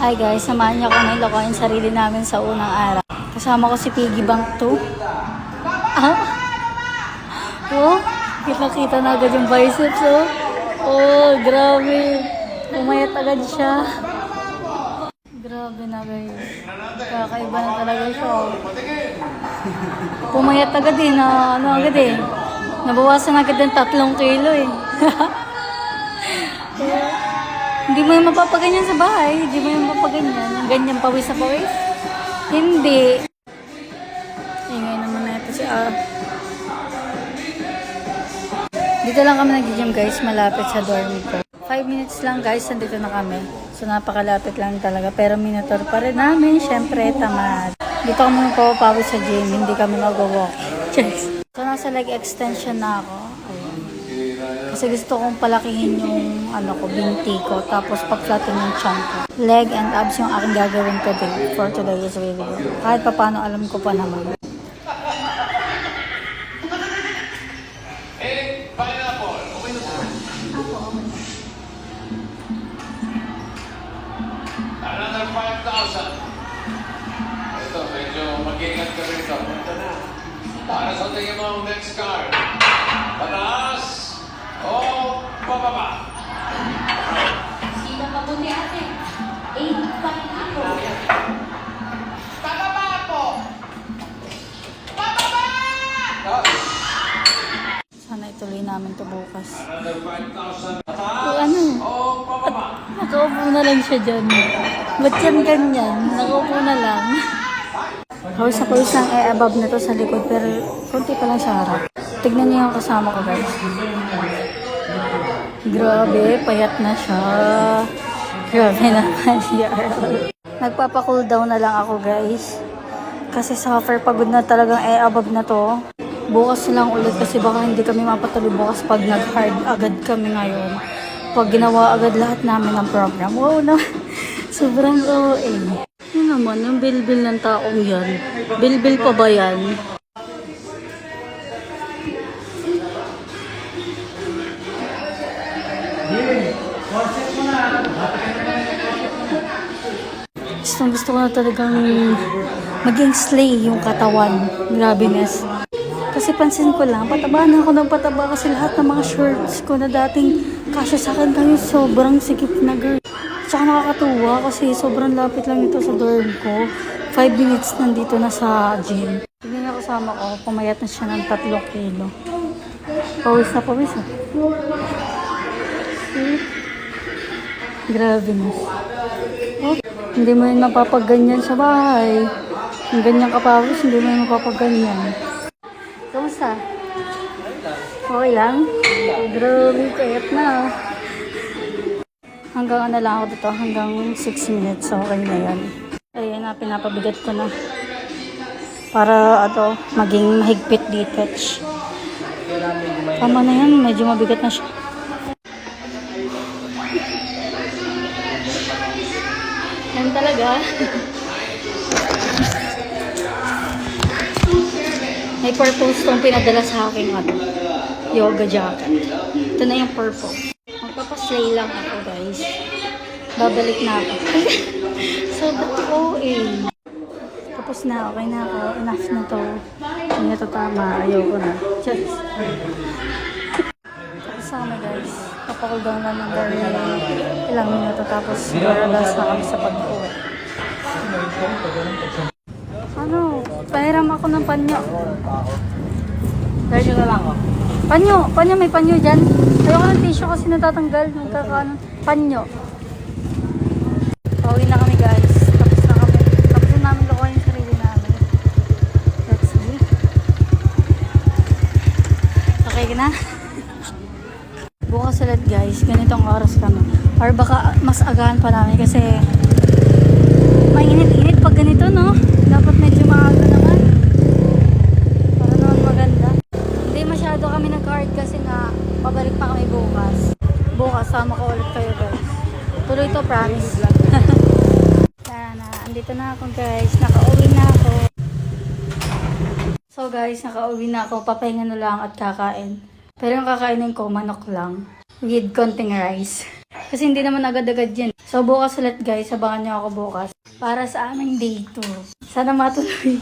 Hi guys, samahan niyo ako na ilokohin sarili namin sa unang araw. Kasama ko si Piggy Bank 2. Ah? Oh, kita-kita na agad yung biceps, oh. Oh, grabe. Pumayat agad siya. Grabe na guys. Kakaiba na talaga siya, oh. Pumayat agad eh, agad eh. Nabawasan agad ng 3 kilo eh. Hindi mo yung mapapaganyan sa bahay. Hindi mo yung mapapaganyan. Ang ganyan pawis sa pawis. Hindi. Ingay naman na ito si Dito lang kami nag-gym guys. Malapit sa dorm ko. 5 minutes lang guys. Nandito na kami. So napakalapit lang talaga. Pero minotor pa rin namin. Syempre tamad. Dito kami magpapawis sa gym. Hindi kami mag-walk. So nasa leg extension na ako. Ayan. Kasi gusto kong palakihin yung binti ko. Tapos pag-flatten yung chan ko. Leg and abs yung aking gagawin today for today's video. Kahit pa paano alam ko pa naman. Another 5,000. Ito, medyo mag-iingat ka rito. Ito na. Para sa tingin mo ang next card. Pataas o pababa? Sino mabuti ate? 8 pa ako. Pababa po! Pababa! Sana ituloy namin to bukas. Another 5,000. O Pataas o pababa? Nakaupo na lang siya dyan. Ba't yan ganyan? Nakaupo na lang. Hawis na pawis lang above na to sa likod. Pero konti pa lang sa harap. Tignan niyo yung kasama ko guys. Grabe, payat na siya. Grabe naman siya. Nagpapa-cool down na lang ako guys. Kasi suffer pagod na talagang above na to. Bukas lang ulit kasi baka hindi kami mapatuloy bukas pag nag-hard agad kami ngayon. Pag ginawa agad lahat namin ng program. Wow na. Sobrang OA. Yun naman, yung bilbil ng taong yan. Bilbil pa ba yan? Gusto ko na talagang maging slay yung katawan. Grabiness. Kasi pansin ko lang, pataba na ako ng pataba kasi lahat ng mga shorts ko na dating kasya sa akin ngayon sobrang sikip na girl. Tsaka nakakatuwa kasi sobrang lapit lang ito sa dorm ko. 5 minutes nandito na sa gym. Tignan niya kasama ko, pumayat na siya ng 3 kilo. Pawis na pawis ah. Grabe na. Oh, hindi mo yun mapapaganyan sa bahay. Yung ganyan kapawis, hindi mo yun mapapaganyan. Kamusta? Okay lang? Grabe, kayat na. Hanggang lang ako dito, hanggang 6 minutes, okay na yan. Ayan na, pinapabigat ko na. Para maging mahigpit detach. Tama na yan, medyo mabigat na siya. Yan talaga. May purpose tong pinadala sa akin yoga jacket. Ito na yung purpose. Magpapaslay lang ako guys. Babalik na ako. Sobrang OA. Tapos na, okay na ako. Enough na to. Hindi na to tama. Ayoko na. Just. Tapos na kami guys. Papacool down lang ng very ilang minuto. Tapos relax na kami sa pag-uwi. Pahiram ako ng panyo. Tissue na lang oh. Panyo, may panyo dyan. Ayoko ng tissue kasi natatanggal. Panyo. Pauwi na kami guys. Tapos na kami. Tapos na namin lokohin yung sarili namin. Let's see. Okay ka na? Bukas ulit guys. Ganitong oras kami. Or baka mas agahan pa namin kasi mainit-init pag ganito no. Dapat medyo maaga naman. Para naman maganda. Hindi masyado kami nag-card kasi nga pabalik pa kami bukas. Bukas sama ko ulit kayo guys. Tuloy to, promise. Sana, andito na ako guys. Nakauwi na ako. So guys, nakauwi na ako. Papahinga na lang at kakain. Pero yung kakainin ko, manok lang. With konting rice. Kasi hindi naman agad-agad yan. So bukas ulit guys, abangan niyo ako bukas para sa aming day tour. Sana matuloy.